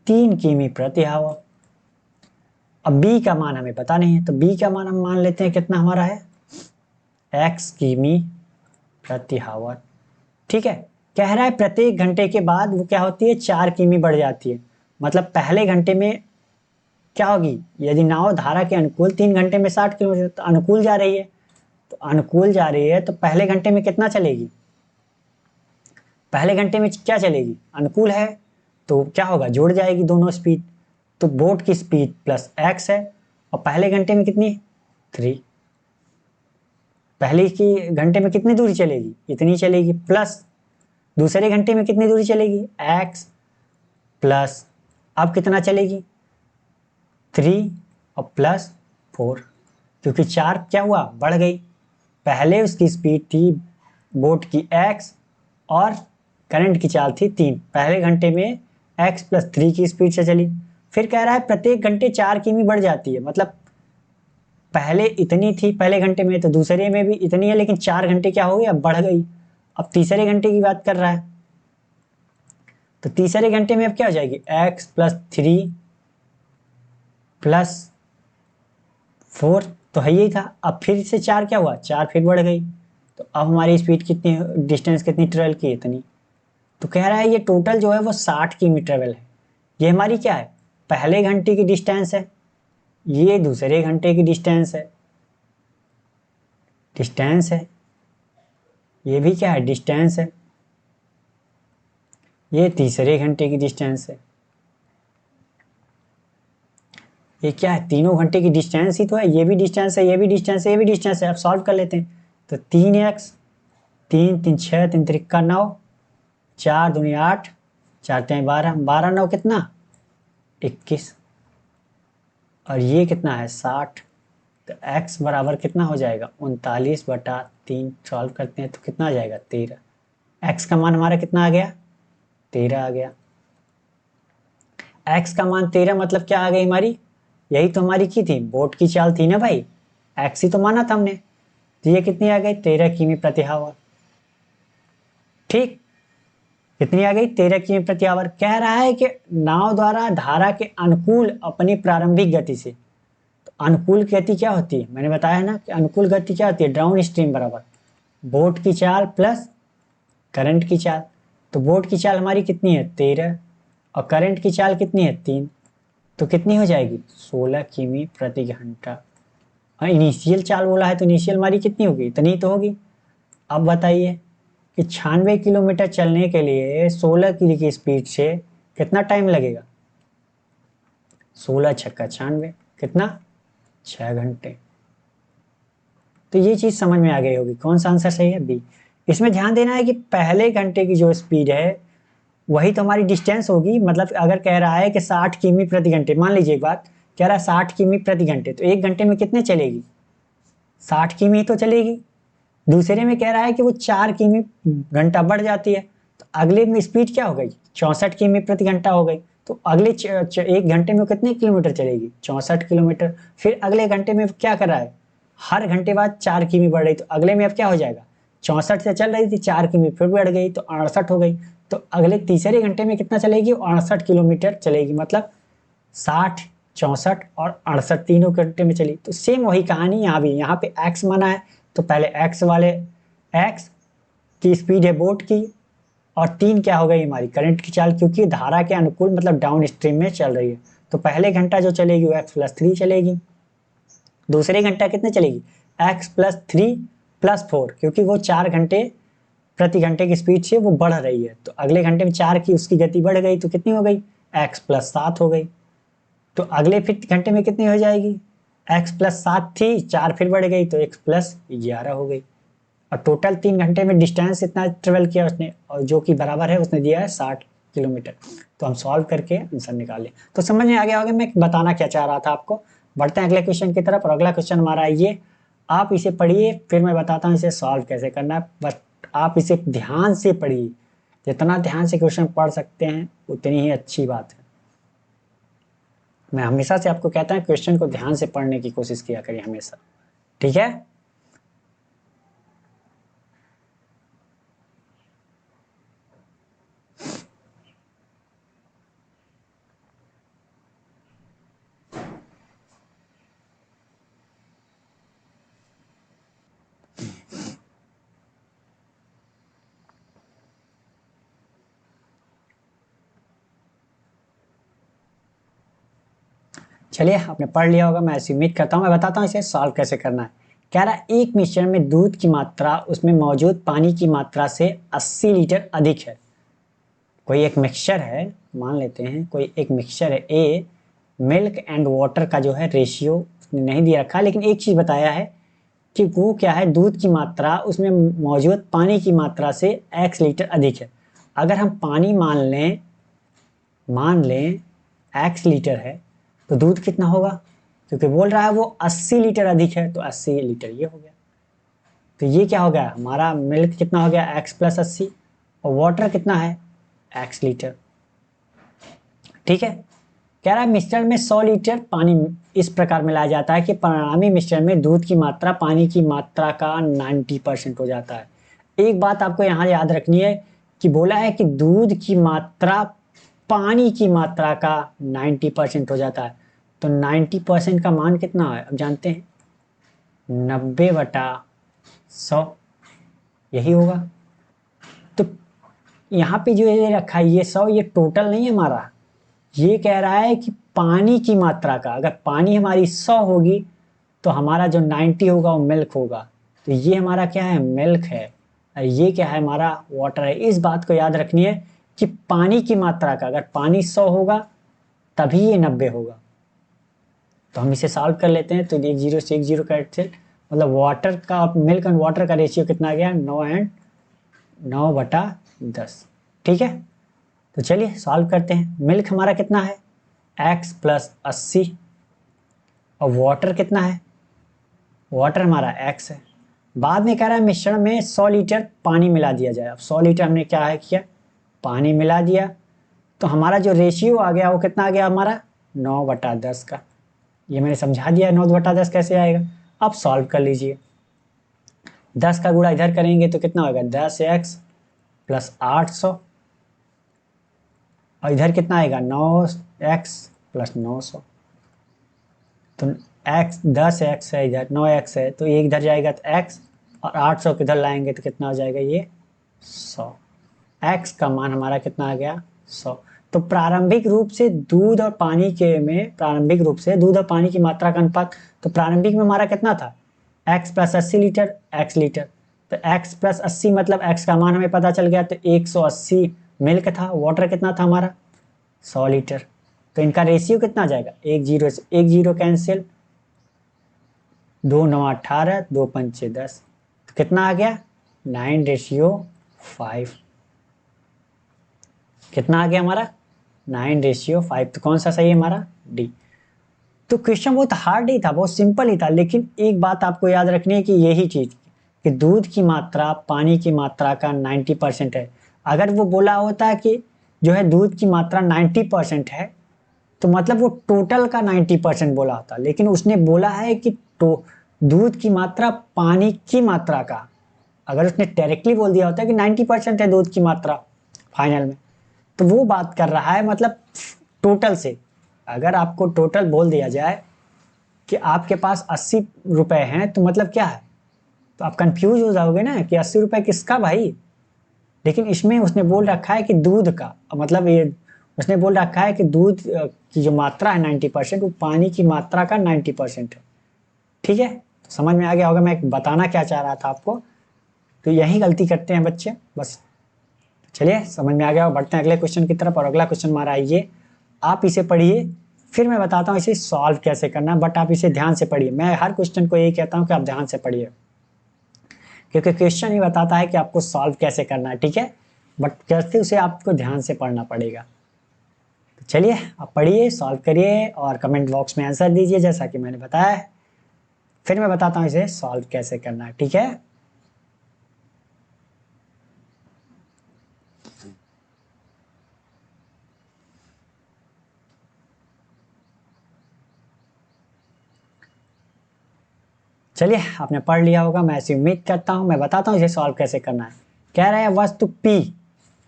3 किमी प्रति आवर। अब बी का मान हमें पता नहीं है, तो बी का मान हम मान लेते हैं कितना हमारा है x किमी प्रति आवर, ठीक है। कह रहा है प्रत्येक घंटे के बाद वो क्या होती है 4 किमी बढ़ जाती है, मतलब पहले घंटे में क्या होगी, यदि नाव धारा के अनुकूल 3 घंटे में 60 किलोमीटर, तो अनुकूल जा रही है, तो अनुकूल जा रही है तो पहले घंटे में कितना चलेगी, पहले घंटे में क्या चलेगी अनुकूल है, तो क्या होगा जुड़ जाएगी दोनों स्पीड, तो बोट की स्पीड प्लस x है, और पहले घंटे में कितनी 3, पहले की घंटे में कितनी दूरी चलेगी इतनी चलेगी, प्लस दूसरे घंटे में कितनी दूरी चलेगी x प्लस अब कितना चलेगी 3 और प्लस 4, क्योंकि 4 क्या हुआ बढ़ गई, पहले उसकी स्पीड थी बोट की x और करंट की चाल थी 3। पहले घंटे में x+3 की स्पीड से चली। फिर कह रहा है प्रत्येक घंटे 4 किमी बढ़ जाती है, मतलब पहले इतनी थी पहले घंटे में, तो दूसरे में भी इतनी है, लेकिन 4 घंटे क्या हो गई, अब बढ़ गई। अब तीसरे घंटे की बात कर रहा है, तो तीसरे घंटे में अब क्या हो जाएगी, x+3 +4 तो है, यही था। अब फिर से 4 क्या हुआ, 4 फिर बढ़ गई। तो अब हमारी स्पीड कितनी, डिस्टेंस कितनी ट्रेवल की, इतनी। तो कह रहा है ये टोटल जो है वो 60 किमी ट्रेवल है। ये हमारी क्या है, पहले घंटे की डिस्टेंस है, ये दूसरे घंटे की डिस्टेंस है, ये भी क्या है, डिस्टेंस है, ये तीसरे घंटे की डिस्टेंस है, ये क्या है, तीनों घंटे की डिस्टेंस ही तो है। ये भी डिस्टेंस है, ये भी डिस्टेंस है, ये भी डिस्टेंस है। अब सॉल्व कर लेते हैं। तो 3x, 3 3 6 3 3 9, 4 दूनी 8, 4 3 12, 12 9 कितना, 21, और ये कितना है 60। तो x बराबर कितना हो जाएगा, 39/3। सॉल्व करते हैं तो कितना आ जाएगा, 13। x का मान हमारा कितना आ गया, 13 आ गया। x का मान 13 मतलब क्या आ गई हमारी, यही तो हमारी की थी, बोट की चाल थी ना भाई, x ही तो माना था हमने। तो ये कितनी आ गई, 13 किमी प्रति आवर। ठीक, कितनी आ गई, 13 किमी प्रति आवर। कह रहा है कि नाव द्वारा धारा के अनुकूल अपनी प्रारंभिक गति से। तो अनुकूल गति क्या होती है, मैंने बताया ना कि अनुकूल गति क्या होती है, डाउन स्ट्रीम बराबर बोट की चाल प्लस करंट की चाल। तो बोट की चाल हमारी कितनी है, 13, और करंट की चाल कितनी है, 3। तो कितनी हो जाएगी, 16 किमी प्रति घंटा। हाँ, इनिशियल चाल बोला है तो इनिशियल हमारी कितनी होगी, इतनी तो होगी। अब बताइए कि 96 किलोमीटर चलने के लिए 16 की स्पीड से कितना टाइम लगेगा, 16 छक्का 96, कितना, 6 घंटे। तो ये चीज समझ में आ गई होगी, कौन सा आंसर सही है, बी। इसमें ध्यान देना है कि पहले घंटे की जो स्पीड है वही तो हमारी डिस्टेंस होगी। मतलब अगर कह रहा है कि 60 किमी प्रति घंटे, मान लीजिए एक बात, कह रहा है 60 किमी प्रति घंटे, तो एक घंटे में कितने चलेगी, 60 किमी तो चलेगी। दूसरे में कह रहा है कि वो 4 किमी घंटा बढ़ जाती है, तो अगले में स्पीड क्या हो गई, 64 किमी प्रति घंटा हो गई। तो अगले एक घंटे में कितने किलोमीटर चलेगी, 64 किलोमीटर। फिर अगले घंटे में क्या कर रहा है, हर घंटे बाद 4 किमी बढ़ रही, तो अगले में अब क्या हो जाएगा, 64 से चल रही थी, 4 किमी फिर बढ़ गई तो 68 हो गई। तो अगले तीसरे घंटे में कितना चलेगी, 68 किलोमीटर चलेगी। मतलब 60, 64 और 68 तीनों घंटे में चली। तो सेम वही कहानी यहाँ भी, यहाँ पे x माना है तो पहले x की स्पीड है बोट की, और 3 क्या हो गई हमारी करंट की चाल, क्योंकि धारा के अनुकूल मतलब डाउन स्ट्रीम में चल रही है। तो पहले घंटा जो चलेगी वो x+3 चलेगी, दूसरे घंटा कितने चलेगी, x+3+4, क्योंकि वो 4 घंटे प्रति घंटे की स्पीड से वो बढ़ रही है। तो अगले घंटे में 4 की उसकी गति बढ़ गई, तो कितनी हो गई, x+7 हो गई। तो अगले फिर घंटे में कितनी हो जाएगी, x+7 थी, 4 फिर बढ़ गई तो x+11 हो गई। और टोटल 3 घंटे में डिस्टेंस इतना ट्रेवल किया उसने, और जो कि बराबर है उसने दिया है 60 किलोमीटर। तो हम सॉल्व करके आंसर निकालें। तो समझ में आ गया होगा मैं बताना क्या चाह रहा था आपको। बढ़ते हैं अगले क्वेश्चन की तरफ, और अगला क्वेश्चन हमारा ये, आप इसे पढ़िए फिर मैं बताता हूँ इसे सॉल्व कैसे करना है। बस आप इसे ध्यान से पढ़िए, जितना ध्यान से क्वेश्चन पढ़ सकते हैं उतनी ही अच्छी बात है। मैं हमेशा से आपको कहता हूँ क्वेश्चन को ध्यान से पढ़ने की कोशिश किया करिए हमेशा, ठीक है। चलिए आपने पढ़ लिया होगा, मैं ऐसी उम्मीद करता हूँ। मैं बताता हूँ इसे सॉल्व कैसे करना है। कह रहा है एक मिश्रण में दूध की मात्रा उसमें मौजूद पानी की मात्रा से 80 लीटर अधिक है। कोई एक मिक्सचर है, मान लेते हैं कोई एक मिक्सचर है ए, मिल्क एंड वाटर का जो है रेशियो उसने नहीं दिया रखा, लेकिन एक चीज़ बताया है कि वो क्या है, दूध की मात्रा उसमें मौजूद पानी की मात्रा से x लीटर अधिक है। अगर हम पानी मान लें x लीटर है, तो दूध कितना होगा, क्योंकि बोल रहा है वो 80 लीटर अधिक है, तो 80 लीटर ये हो गया। तो ये क्या हो गया हमारा, मिल्क कितना हो गया, x+80, और वाटर कितना है, x लीटर। ठीक है, कह रहा है मिश्रण में 100 लीटर पानी इस प्रकार मिलाया जाता है कि परिणामी मिश्रण में दूध की मात्रा पानी की मात्रा का 90% हो जाता है। एक बात आपको यहाँ याद रखनी है कि बोला है कि दूध की मात्रा पानी की मात्रा का 90% हो जाता है। तो 90% का मान कितना है, अब जानते हैं, 90/100 यही होगा। तो यहाँ पे जो ये रखा है ये 100, ये टोटल नहीं है हमारा, ये कह रहा है कि पानी की मात्रा का, अगर पानी हमारी 100 होगी तो हमारा जो 90 होगा वो मिल्क होगा। तो ये हमारा क्या है, मिल्क है, और ये क्या है, हमारा वाटर है। इस बात को याद रखनी है कि पानी की मात्रा का, अगर पानी 100 होगा तभी ये 90 होगा। तो हम इसे सॉल्व कर लेते हैं। तो 1 0 से 1 0 कैंसिल, मतलब वाटर का, मिल्क एंड वाटर का रेशियो कितना आ गया, 9/10। ठीक है, तो चलिए सॉल्व करते हैं। मिल्क हमारा कितना है, x + 80, और वाटर कितना है, वाटर हमारा x है। बाद में कह रहा है मिश्रण में 100 लीटर पानी मिला दिया जाए। अब 100 लीटर हमने क्या है किया, पानी मिला दिया, तो हमारा जो रेशियो आ गया वो कितना आ गया हमारा, 9/10 का। ये मैंने समझा दिया 9/10 कैसे आएगा। अब सॉल्व कर लीजिए। 10 का गुणा इधर करेंगे तो कितना होगा, 10x + 800, और इधर कितना आएगा, 9x + 900। तो x 10x है, इधर 9x है, तो ये इधर जाएगा तो x, और 800 किधर लाएंगे तो कितना हो जाएगा, ये 100। x का मान हमारा कितना आ गया, 100। तो प्रारंभिक रूप से दूध और पानी के में, प्रारंभिक रूप से दूध और पानी की मात्रा का अनुपात, तो प्रारंभिक में हमारा कितना था, x + 80 लीटर, x लीटर। तो x + 80 मतलब x का मान हमें पता चल गया, तो 180 मिल्क था। वाटर कितना था हमारा, 100 लीटर। तो इनका रेशियो कितना आ जाएगा, 1 0 से 1 0 कैंसिल, 2 9 18, 2 5 10, तो कितना आ गया, 9:5। कितना आ गया हमारा, 9:5। तो कौन सा सही है हमारा, डी। तो क्वेश्चन बहुत हार्ड नहीं था, बहुत सिंपल ही था, लेकिन एक बात आपको याद रखनी है कि यही चीज कि दूध की मात्रा पानी की मात्रा का 90% है। अगर वो बोला होता कि जो है दूध की मात्रा 90% है, तो मतलब वो टोटल का 90% बोला होता, लेकिन उसने बोला है कि तो दूध की मात्रा पानी की मात्रा का। अगर उसने डायरेक्टली बोल दिया होता कि 90% है दूध की मात्रा फाइनल में, तो वो बात कर रहा है मतलब टोटल से। अगर आपको टोटल बोल दिया जाए कि आपके पास 80 रुपए हैं, तो मतलब क्या है, तो आप कंफ्यूज हो जाओगे ना कि 80 रुपए किसका भाई। लेकिन इसमें उसने बोल रखा है कि दूध का, मतलब ये उसने बोल रखा है कि दूध की जो मात्रा है 90%, वो पानी की मात्रा का 90% है। ठीक है, तो समझ में आ गया होगा मैं बताना क्या चाह रहा था आपको। तो यही गलती करते हैं बच्चे बस। चलिए समझ में आ गया, बढ़ते हैं अगले क्वेश्चन की तरफ। और अगला क्वेश्चन हमारा आइए, आप इसे पढ़िए, फिर मैं बताता हूँ इसे सॉल्व कैसे करना, बट आप इसे ध्यान से पढ़िए। मैं हर क्वेश्चन को यही कहता हूँ कि आप ध्यान से पढ़िए, क्योंकि क्वेश्चन ही बताता है कि आपको सॉल्व कैसे करना है। ठीक है, बट कैसे उसे आपको ध्यान से पढ़ना पड़ेगा। तो चलिए आप पढ़िए, सॉल्व करिए, और कमेंट बॉक्स में आंसर दीजिए जैसा कि मैंने बताया है। फिर मैं बताता हूँ इसे सॉल्व कैसे करना है। ठीक है, चलिए आपने पढ़ लिया होगा, मैं ऐसी उम्मीद करता हूँ। मैं बताता हूँ इसे सॉल्व कैसे करना है। कह रहे हैं वस्तु P,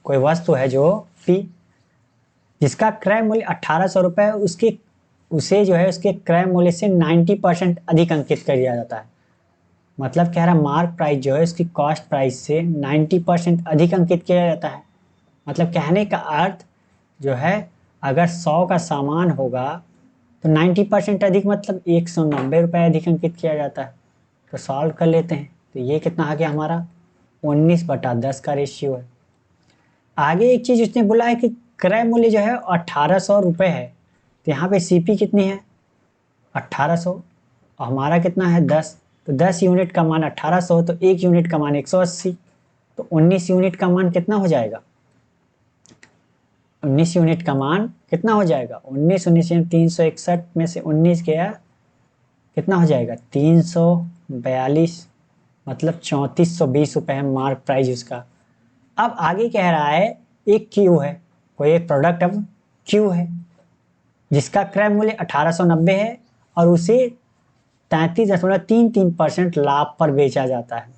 कोई वस्तु है जो P, जिसका क्रय मूल्य 1800 रुपये, उसके उसे जो है उसके क्रय मूल्य से 90% अधिक अंकित कर दिया जाता है। मतलब कह रहा है मार्क प्राइस जो है उसकी कॉस्ट प्राइस से 90% अधिक अंकित किया जाता है। मतलब कहने का अर्थ जो है, अगर 100 का सामान होगा तो 90% अधिक मतलब 190 रुपये अधिक अंकित किया जाता है। तो सॉल्व कर लेते हैं। तो ये कितना आ गया हमारा, 19/10 का रेशियो है। आगे एक चीज उसने बोला है कि क्रय मूल्य जो है 1800 रुपये है, तो यहाँ पे सीपी कितनी है, 1800, और हमारा कितना है 10। तो 10 यूनिट का मान 1800, तो 1 यूनिट का मान 180, तो 19 यूनिट का मान कितना हो जाएगा, 19 यूनिट का मान कितना हो जाएगा, 19 19 361 में से 19 गया, कितना हो जाएगा 342, मतलब 3420 रुपये है मार्क प्राइस उसका। अब आगे कह रहा है एक क्यू है, कोई एक प्रोडक्ट अब क्यू है जिसका क्रय मूल्य 1890 है और उसे 33.33% लाभ पर बेचा जाता है।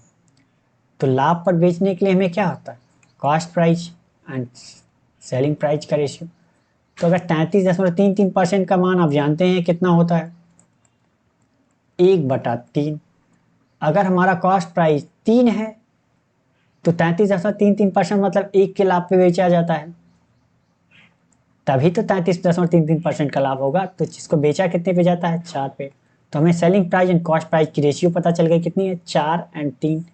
तो लाभ पर बेचने के लिए हमें क्या होता है, cost price and selling price का रेशियो। तो अगर 33.33% का मान आप जानते हैं कितना होता है, 1/3। अगर हमारा कॉस्ट प्राइस 3 है तो 33.33% मतलब 1 के लाभ पे बेचा जाता है, तभी तो 33.33% का लाभ होगा। तो जिसको बेचा कितने पे जाता है, 4 पे। तो हमें selling price and cost price की रेशियो पता चल गई कितनी है, 4 और 3।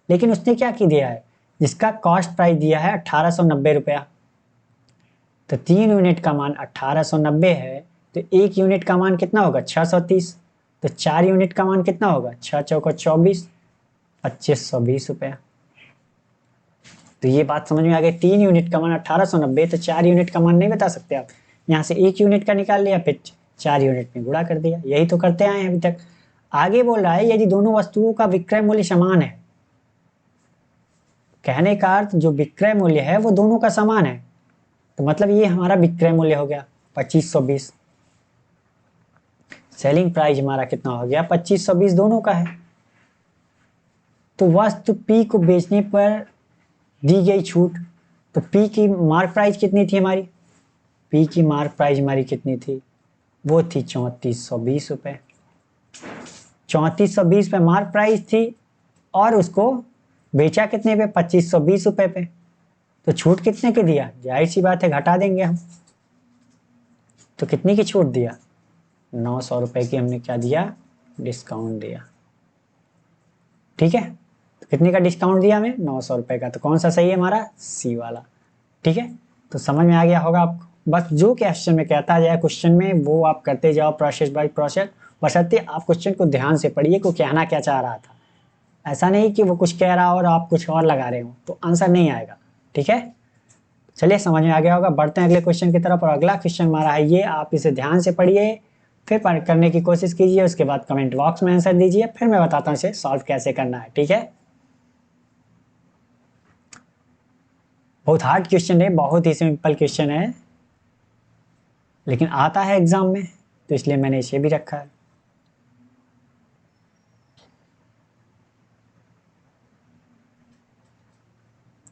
लेकिन उसने क्या की दिया है, जिसका कॉस्ट प्राइस दिया है 1890 रुपया, तो 3 यूनिट का मान 1890 है, तो 1 यूनिट का मान कितना होगा, 630। तो 4 यूनिट का मान कितना होगा, 6 चौको 24, 2520 रुपया। तो ये बात समझ में आ गई। 3 यूनिट का मान 1890, तो 4 यूनिट का मान नहीं बता सकते आप, यहाँ से 1 यूनिट का निकाल लिया, फिर 4 यूनिट में गुणा कर दिया। यही तो करते आए हैं अभी तक। आगे बोल रहा है यदि दोनों वस्तुओं का विक्रय मूल्य समान है, कहने का अर्थ जो विक्रय मूल्य है वो दोनों का समान है, तो मतलब ये हमारा विक्रय मूल्य हो गया 2520। सेलिंग प्राइस हमारा कितना हो गया, 2520 दोनों का है। तो वस्तु पी को बेचने पर दी गई छूट, तो पी की मार्क प्राइस कितनी थी हमारी, पी की मार्क प्राइस हमारी कितनी थी, वो थी 3420 रुपये। 3420 पे मार्क प्राइस थी और उसको बेचा कितने पे, 2520 रुपये पे। तो छूट कितने की दिया, जाहिर सी बात है घटा देंगे हम। तो कितनी की छूट दिया, 900 रुपये की हमने क्या दिया, डिस्काउंट दिया। ठीक है, तो कितने का डिस्काउंट दिया हमें, 900 रुपये का। तो कौन सा सही है हमारा, सी वाला। ठीक है, तो समझ में आ गया होगा आपको। बस जो क्वेश्चन में कहता जाए क्वेश्चन में वो आप करते जाओ प्रोसेस बाय प्रोसेस, बशर्ते आप क्वेश्चन को ध्यान से पढ़िए को कहना क्या चाह रहा था। ऐसा नहीं कि वो कुछ कह रहा और आप कुछ और लगा रहे हो तो आंसर नहीं आएगा। ठीक है, चलिए समझ में आ गया होगा। बढ़ते हैं अगले क्वेश्चन की तरफ। और अगला क्वेश्चन हमारा है ये, आप इसे ध्यान से पढ़िए, फिर करने की कोशिश कीजिए, उसके बाद कमेंट बॉक्स में आंसर दीजिए, फिर मैं बताता हूँ इसे सॉल्व कैसे करना है। ठीक है, बहुत हार्ड क्वेश्चन है, बहुत ही सिंपल क्वेश्चन है, लेकिन आता है एग्जाम में, तो इसलिए मैंने इसे भी रखा है।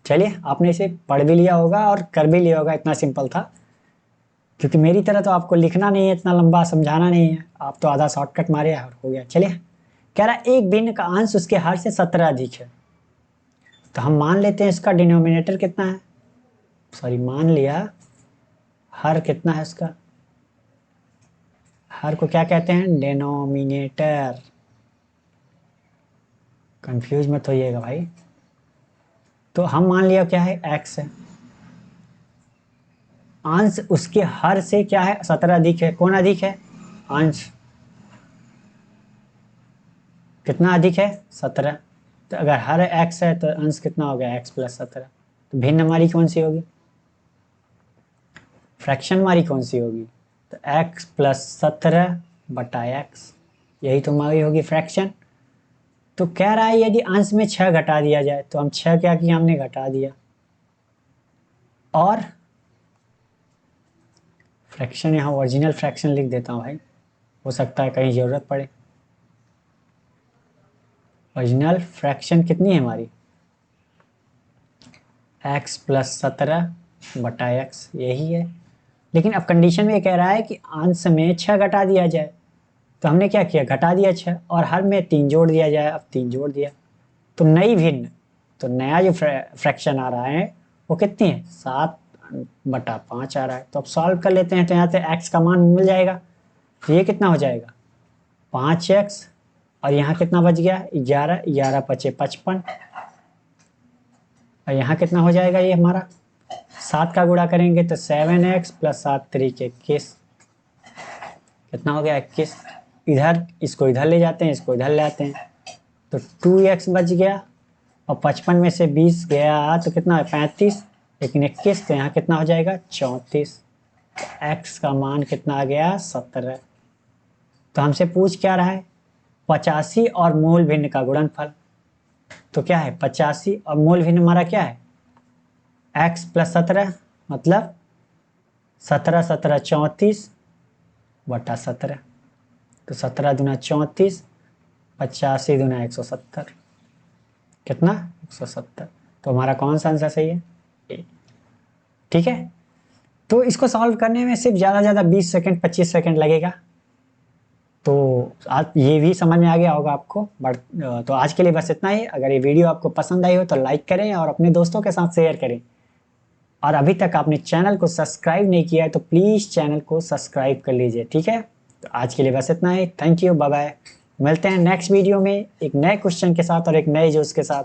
चलिए, आपने इसे पढ़ भी लिया होगा और कर भी लिया होगा, इतना सिंपल था। क्योंकि मेरी तरह तो आपको लिखना नहीं है, इतना लंबा समझाना नहीं है, आप तो आधा शॉर्टकट मारे और हो गया। चलिए, कह रहा एक भिन्न का अंश उसके हर से 17 अधिक है, तो हम मान लेते हैं इसका डिनोमिनेटर कितना है, सॉरी मान लिया हर कितना है इसका, हर को क्या कहते हैं, डिनोमिनेटर। कंफ्यूज मत होइएगा भाई। तो हम मान लिया क्या है, x है, अंश उसके हर से क्या है, 17 अधिक है। कौन अधिक है, अंश कितना अधिक है, 17। तो अगर हर x है तो अंश कितना हो गया, x प्लस 17। तो भिन्न हमारी कौन सी होगी, फ्रैक्शन हमारी कौन सी होगी, तो x प्लस 17 बटा x, यही तो हमारी होगी फ्रैक्शन। तो कह रहा है यदि अंश में 6 घटा दिया जाए, तो हम 6 क्या किया, हमने घटा दिया। और फ्रैक्शन यहाँ ओरिजिनल फ्रैक्शन लिख देता हूँ भाई, हो सकता है कहीं ज़रूरत पड़े। ओरिजिनल फ्रैक्शन कितनी है हमारी, x प्लस 17 बटा x, यही है। लेकिन अब कंडीशन में कह रहा है कि अंश में 6 घटा दिया जाए, तो हमने क्या किया, घटा दिया 6, और हर में 3 जोड़ दिया जाए, अब 3 जोड़ दिया। तो नई भिन्न, तो नया जो फ्रैक्शन आ रहा है वो कितनी है, 7/5 आ रहा है। तो अब सॉल्व कर लेते हैं, तो यहाँ से x का मान मिल जाएगा। तो ये कितना हो जाएगा, 5x, और यहाँ कितना बच गया, 11, 11 पचे 55, और यहाँ कितना हो जाएगा ये हमारा, 7 का गुणा करेंगे तो 7x प्लस 7 3 21, कितना हो गया 21। इधर इसको इधर ले जाते हैं, इसको इधर ले आते हैं, तो 2x बच गया, और 55 में से 20 गया तो कितना है 35, लेकिन 21, तो यहाँ कितना हो जाएगा 34। x का मान कितना आ गया 17। तो हमसे पूछ क्या रहा है, 85 और मूल भिन्न का गुणनफल। तो क्या है 85 और मूल भिन्न हमारा क्या है x प्लस 17 मतलब 17 17 34 बटा 17। तो 17 दूना 34, 85 दूना 170, कितना 170। तो हमारा कौन सा आंसर सही है? ए। ठीक है, तो इसको सॉल्व करने में सिर्फ ज़्यादा ज़्यादा 20 सेकंड 25 सेकंड लगेगा। तो आज ये भी समझ में आ गया होगा आपको। बट तो आज के लिए बस इतना ही। अगर ये वीडियो आपको पसंद आई हो तो लाइक करें और अपने दोस्तों के साथ शेयर करें। और अभी तक आपने चैनल को सब्सक्राइब नहीं किया है तो प्लीज़ चैनल को सब्सक्राइब कर लीजिए। ठीक है, तो आज के लिए बस इतना ही। Thank you, bye bye. मिलते हैं नेक्स्ट वीडियो में एक नए क्वेश्चन के साथ और एक नए जोश के साथ।